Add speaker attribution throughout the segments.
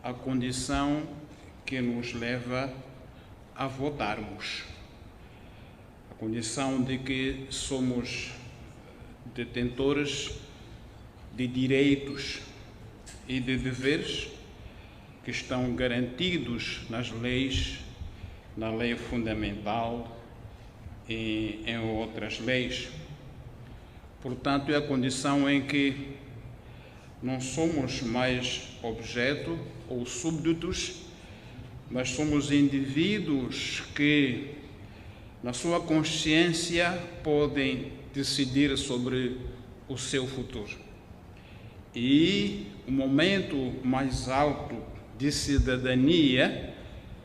Speaker 1: a condição que nos leva a votarmos. A condição de que somos detentores de direitos e de deveres que estão garantidos nas leis, na lei fundamental e em outras leis. Portanto, é a condição em que não somos mais objeto ou súbditos, mas somos indivíduos que, na sua consciência, podem decidir sobre o seu futuro. E o momento mais alto de cidadania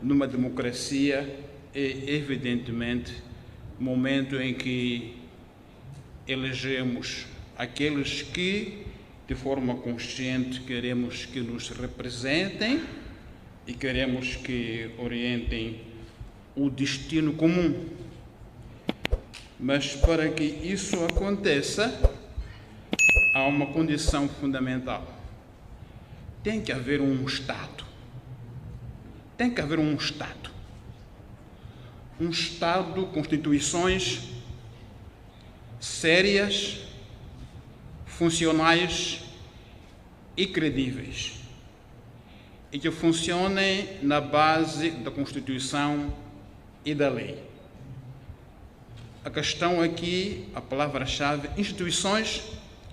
Speaker 1: numa democracia é, evidentemente, o momento em que elegemos aqueles que, de forma consciente, queremos que nos representem e queremos que orientem o destino comum. Mas para que isso aconteça, há uma condição fundamental. Tem que haver um Estado. Tem que haver um Estado. Um Estado com instituições sérias, funcionais e credíveis, e que funcionem na base da Constituição e da lei. A questão aqui, a palavra-chave, instituições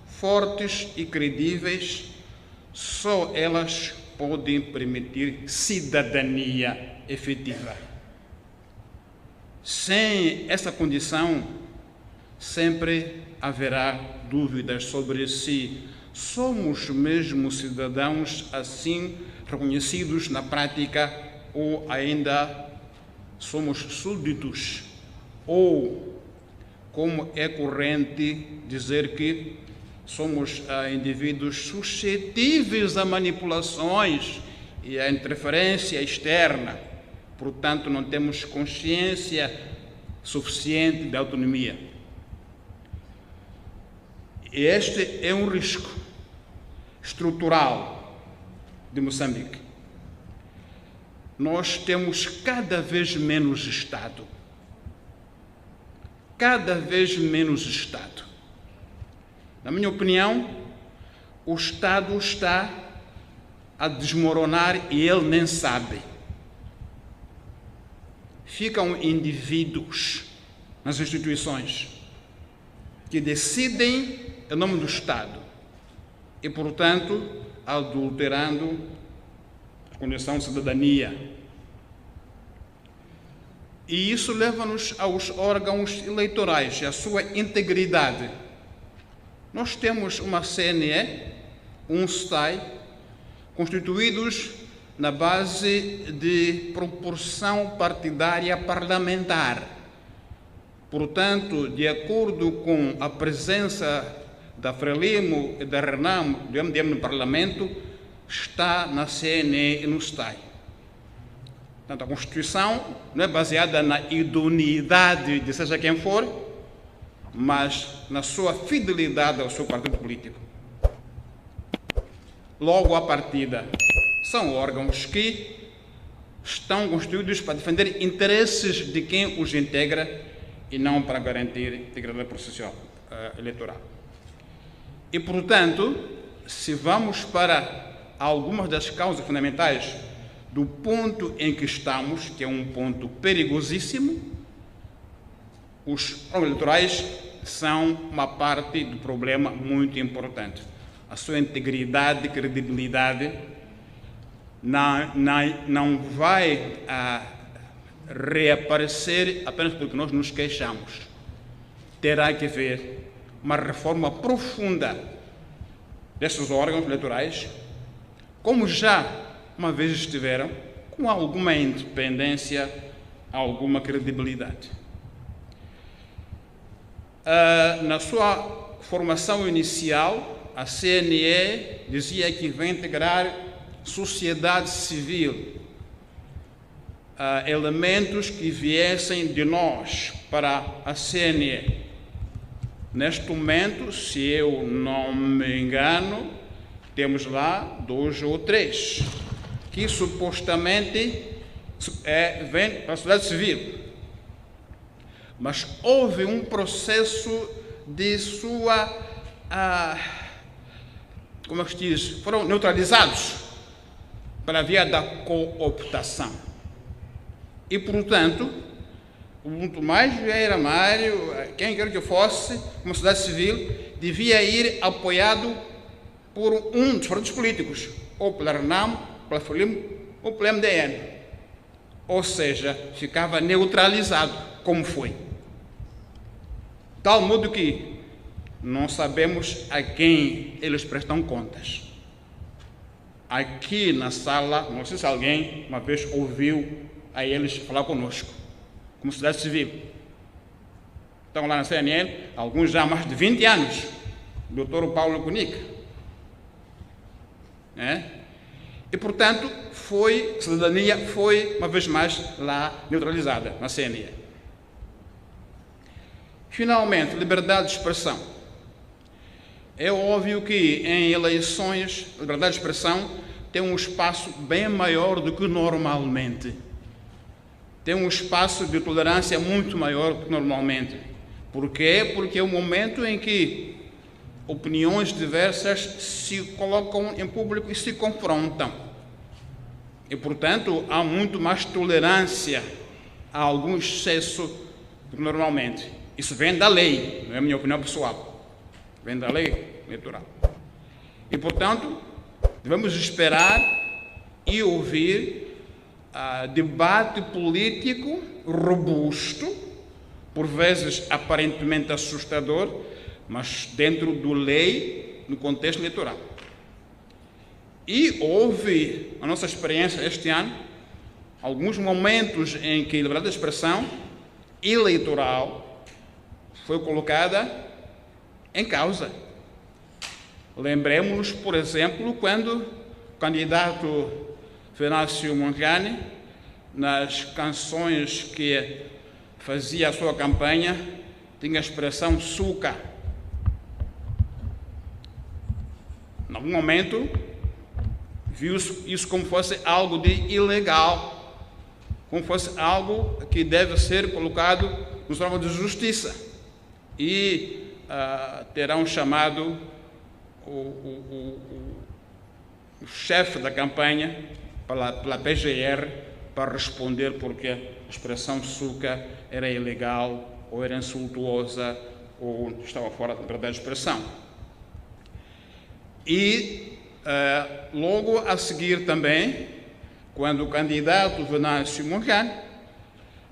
Speaker 1: fortes e credíveis, só elas podem permitir cidadania efetiva. Sem essa condição, sempre haverá dúvidas sobre se somos mesmo cidadãos assim reconhecidos na prática ou ainda somos súditos, ou, como é corrente dizer, que somos indivíduos suscetíveis a manipulações e a interferência externa, portanto não temos consciência suficiente de autonomia. Este é um risco estrutural de Moçambique. Nós temos cada vez menos Estado. Cada vez menos Estado. Na minha opinião, o Estado está a desmoronar e ele nem sabe. Ficam indivíduos nas instituições que decidem em nome do Estado e, portanto, adulterando a condição de cidadania. E isso leva-nos aos órgãos eleitorais e à sua integridade. Nós temos uma CNE, um STAI, constituídos na base de proporção partidária parlamentar. Portanto, de acordo com a presença da Frelimo e da Renamo, do MDM no Parlamento, está na CNE e no STAI. Portanto, a Constituição não é baseada na idoneidade de seja quem for, mas na sua fidelidade ao seu partido político. Logo, à partida, são órgãos que estão constituídos para defender interesses de quem os integra e não para garantir integridade processual eleitoral. E, portanto, se vamos para algumas das causas fundamentais do ponto em que estamos, que é um ponto perigosíssimo, os órgãos eleitorais são uma parte do problema muito importante. A sua integridade e credibilidade não vai reaparecer apenas porque nós nos queixamos. Terá que haver uma reforma profunda desses órgãos eleitorais, como já uma vez estiveram, com alguma independência, alguma credibilidade. Na sua formação inicial, a CNE dizia que vai integrar sociedade civil, elementos que viessem de nós para a CNE. Neste momento, se eu não me engano, temos lá 2 ou 3 que supostamente vem para a sociedade civil. Mas houve um processo de sua, como é que se diz, foram neutralizados pela via da cooptação. E, portanto, o Tomás Vieira Mário, quem quer que fosse, uma sociedade civil, devia ir apoiado por um dos partidos políticos, ou pela RENAM, pela FLIM, ou pela MDN. Ou seja, ficava neutralizado, como foi. Tal modo que não sabemos a quem eles prestam contas. Aqui na sala, não sei se alguém uma vez ouviu a eles falar conosco, como sociedade civil. Estão lá na CNN, alguns já há mais de 20 anos, o doutor Paulo Cunica. E, portanto, a cidadania foi, uma vez mais, lá neutralizada, na CNN. Finalmente, liberdade de expressão. É óbvio que em eleições, a liberdade de expressão tem um espaço bem maior do que normalmente. Tem um espaço de tolerância muito maior do que normalmente. Por quê? Porque é o momento em que opiniões diversas se colocam em público e se confrontam. E, portanto, há muito mais tolerância a algum excesso do que normalmente. Isso vem da lei, não é a minha opinião pessoal. Vem da lei eleitoral. E, portanto, devemos esperar e ouvir debate político robusto, por vezes aparentemente assustador, mas dentro do lei, no contexto eleitoral. E houve, a nossa experiência este ano, alguns momentos em que a liberdade de expressão eleitoral foi colocada em causa. Lembremos-nos, por exemplo, quando o candidato Venâncio Mondlane, nas canções que fazia a sua campanha, tinha a expressão suca. Em algum momento, viu isso como fosse algo de ilegal, como fosse algo que deve ser colocado nos órgãos de justiça. E terão chamado o chefe da campanha pela PGR para responder porque a expressão suca era ilegal, ou era insultuosa, ou estava fora da liberdade de expressão. E logo a seguir também, quando o candidato Venâncio Mondlane,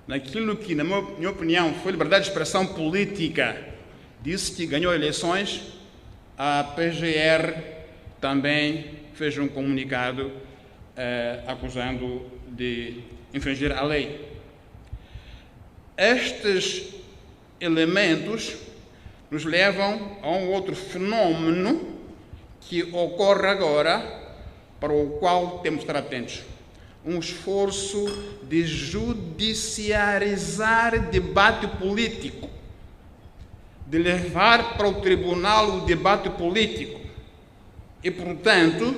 Speaker 1: naquilo que, na minha opinião, foi liberdade de expressão política, disse que ganhou eleições, a PGR também fez um comunicado acusando de infringir a lei. Estes elementos nos levam a um outro fenômeno que ocorre agora, para o qual temos de estar atentos. Um esforço de judiciarizar debate político, de levar para o tribunal o debate político. E, portanto,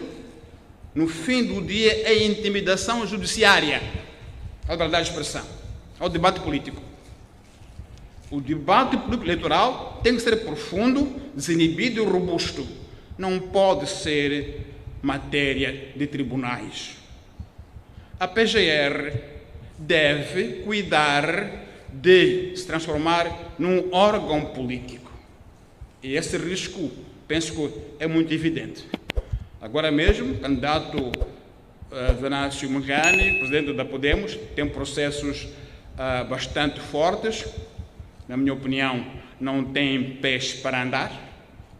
Speaker 1: no fim do dia, é intimidação judiciária à liberdade de expressão, ao debate político. O debate político eleitoral tem que ser profundo, desinibido e robusto. Não pode ser matéria de tribunais. A PGR deve cuidar de se transformar num órgão político. E esse risco, penso que é muito evidente. Agora mesmo, o candidato Venâncio Mondlane, presidente da Podemos, tem processos bastante fortes. Na minha opinião, não tem pés para andar,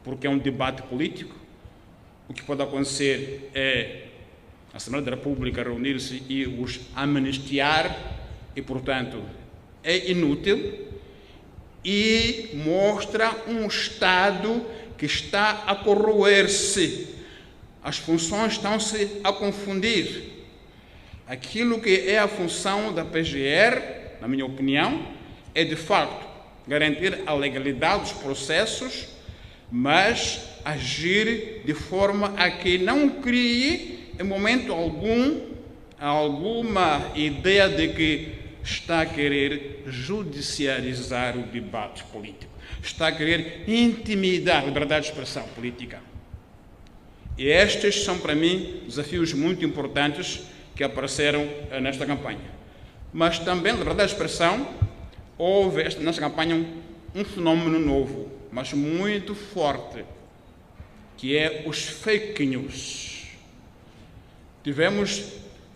Speaker 1: porque é um debate político. O que pode acontecer é a Assembleia da República reunir-se e os amnistiar, e, portanto, é inútil e mostra um Estado que está a corroer-se. As funções estão-se a confundir. Aquilo que é a função da PGR, na minha opinião, é, de facto, garantir a legalidade dos processos, mas agir de forma a que não crie, em momento algum, alguma ideia de que está a querer judicializar o debate político, está a querer intimidar a liberdade de expressão política. E estes são, para mim, desafios muito importantes que apareceram nesta campanha. Mas também, na liberdade de expressão, houve nesta campanha um fenômeno novo, mas muito forte, que é os fake news. Tivemos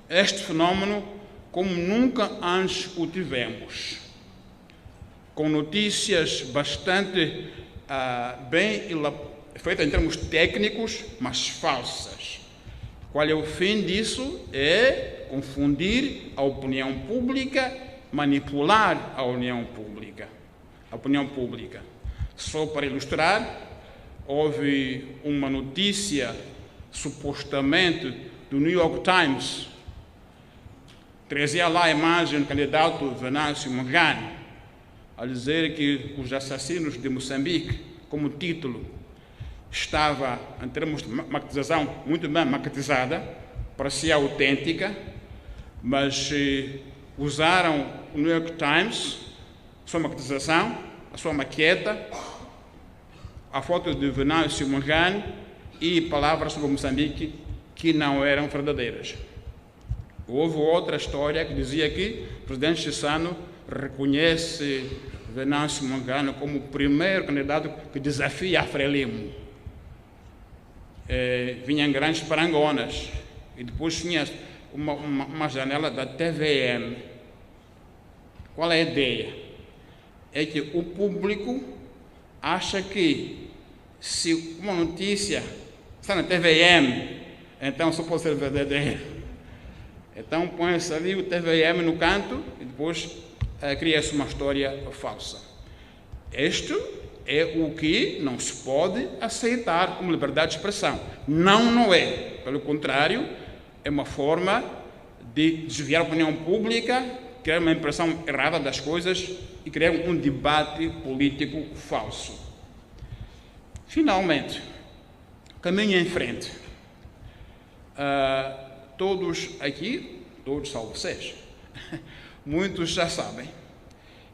Speaker 1: este fenômeno como nunca antes o tivemos, com notícias bastante bem feitas em termos técnicos, mas falsas. Qual é o fim disso? É confundir a opinião pública, manipular a opinião pública. Só para ilustrar, houve uma notícia, supostamente, do New York Times, trazia lá a imagem do candidato Venâncio Mondlane, a dizer que os assassinos de Moçambique, como título, estava, em termos de maquetização, muito bem maquetizada, parecia autêntica, mas usaram o New York Times, a sua maquetização, a sua maqueta, a foto de Venâncio Mondlane e palavras sobre Moçambique que não eram verdadeiras. Houve outra história que dizia que o presidente Chissano reconhece Venâncio Mondlane como o primeiro candidato que desafia a Frelimo. Vinham grandes parangonas e depois tinha uma janela da TVM. Qual é a ideia? É que o público acha que se uma notícia está na TVM, então só pode ser verdadeira. Então põe-se ali o TVM no canto e depois cria-se uma história falsa. Este é o que não se pode aceitar como liberdade de expressão. Não é. Pelo contrário, é uma forma de desviar a opinião pública, criar uma impressão errada das coisas e criar um debate político falso. Finalmente, caminho em frente. Todos aqui, todos salvo vocês, muitos já sabem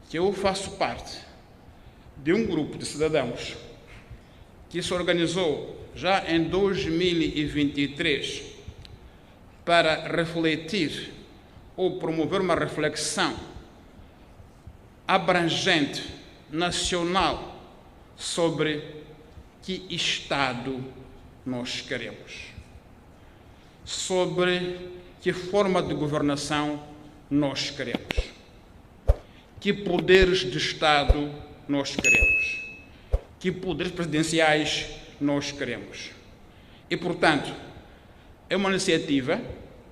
Speaker 1: que eu faço parte de um grupo de cidadãos que se organizou já em 2023 para refletir ou promover uma reflexão abrangente, nacional, sobre que Estado nós queremos, sobre que forma de governação nós queremos, que poderes de Estado nós queremos, que poderes presidenciais nós queremos. E, portanto, é uma iniciativa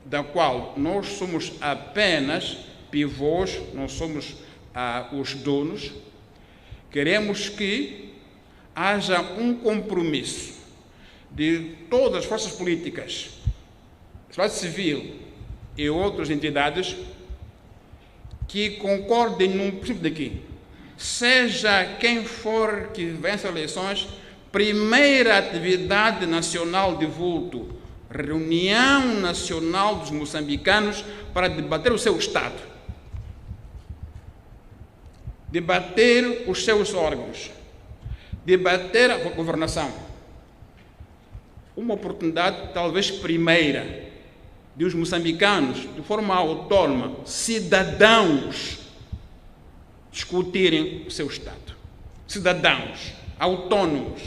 Speaker 1: da qual nós somos apenas pivôs, não somos os donos. Queremos que haja um compromisso de todas as forças políticas, sociedade civil e outras entidades que concordem num princípio daqui. Seja quem for que vença as eleições, primeira atividade nacional de vulto, reunião nacional dos moçambicanos para debater o seu Estado, debater os seus órgãos, debater a governação. Uma oportunidade, talvez primeira, de os moçambicanos, de forma autónoma, cidadãos, discutirem o seu Estado. Cidadãos, autônomos.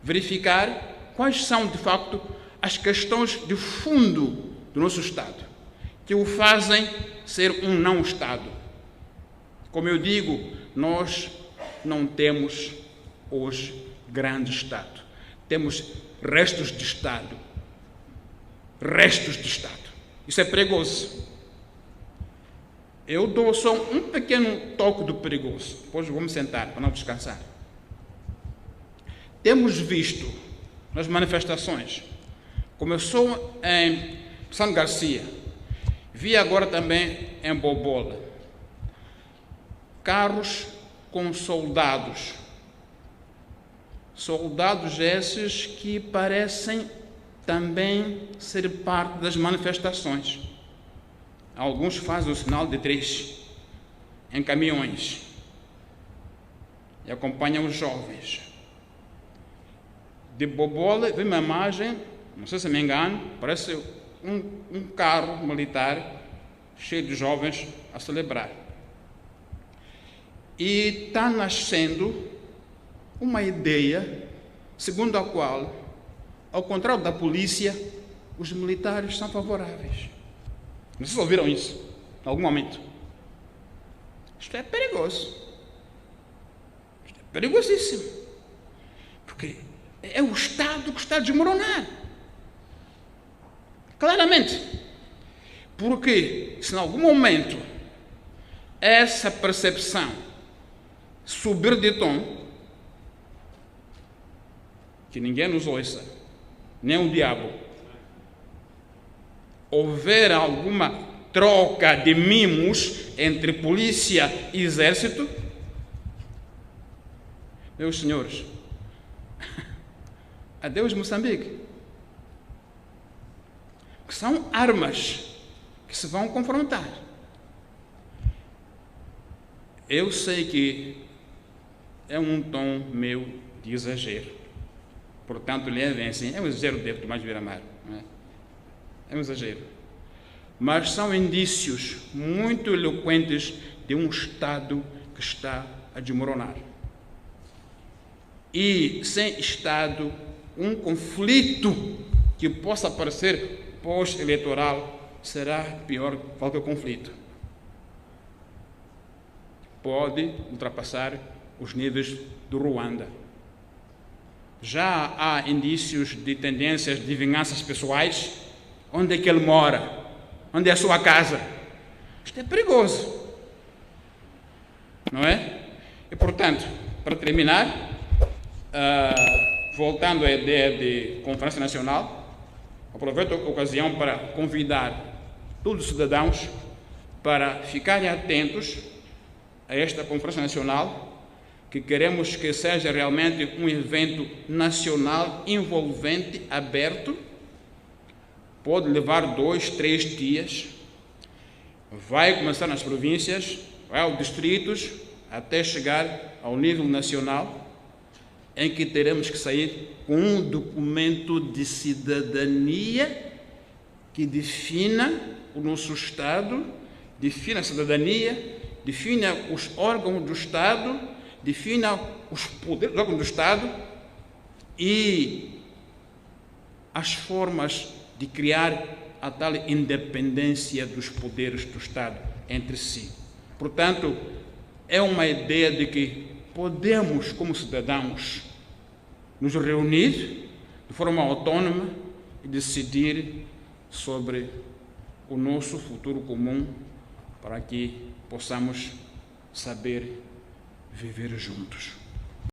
Speaker 1: Verificar quais são, de facto, as questões de fundo do nosso Estado, que o fazem ser um não-Estado. Como eu digo, nós não temos hoje grande Estado. Temos restos de Estado. Restos de Estado. Isso é perigoso. Eu dou só um pequeno toque do perigoso. Depois vamos sentar para não descansar. Temos visto nas manifestações, começou em São Garcia, vi agora também em Bobola, carros com soldados esses que parecem também ser parte das manifestações. Alguns fazem o sinal de 3 em caminhões e acompanham os jovens. De Bobola, vi uma imagem, não sei se me engano, parece um carro militar cheio de jovens a celebrar. E está nascendo uma ideia segundo a qual, ao contrário da polícia, os militares são favoráveis. Vocês ouviram isso em algum momento? Isto é perigoso. Isto é perigosíssimo. Porque é o Estado que está a desmoronar. Claramente. Porque se em algum momento essa percepção subir de tom, que ninguém nos ouça, nem o diabo, houver alguma troca de mimos entre polícia e exército, meus senhores, adeus Moçambique. Que são armas que se vão confrontar. Eu sei que é um tom meu de exagero. Portanto, levem assim, é um exagero de Tomás Vieira-Amaro, não é? É um exagero. Mas são indícios muito eloquentes de um Estado que está a desmoronar. E sem Estado, um conflito que possa parecer pós-eleitoral será pior que qualquer conflito. Pode ultrapassar os níveis do Ruanda. Já há indícios de tendências de vinganças pessoais. Onde é que ele mora? Onde é a sua casa? Isto é perigoso. Não é? E, portanto, para terminar, voltando à ideia de Conferência Nacional, aproveito a ocasião para convidar todos os cidadãos para ficarem atentos a esta Conferência Nacional, que queremos que seja realmente um evento nacional envolvente, aberto. Pode levar 2, 3 dias. Vai começar nas províncias, vai aos distritos, até chegar ao nível nacional, em que teremos que sair com um documento de cidadania que defina o nosso Estado, defina a cidadania, defina os órgãos do Estado, defina os poderes do órgão do Estado e as formas de criar a tal independência dos poderes do Estado entre si. Portanto, é uma ideia de que podemos, como cidadãos, nos reunir de forma autónoma e decidir sobre o nosso futuro comum para que possamos saber viver juntos.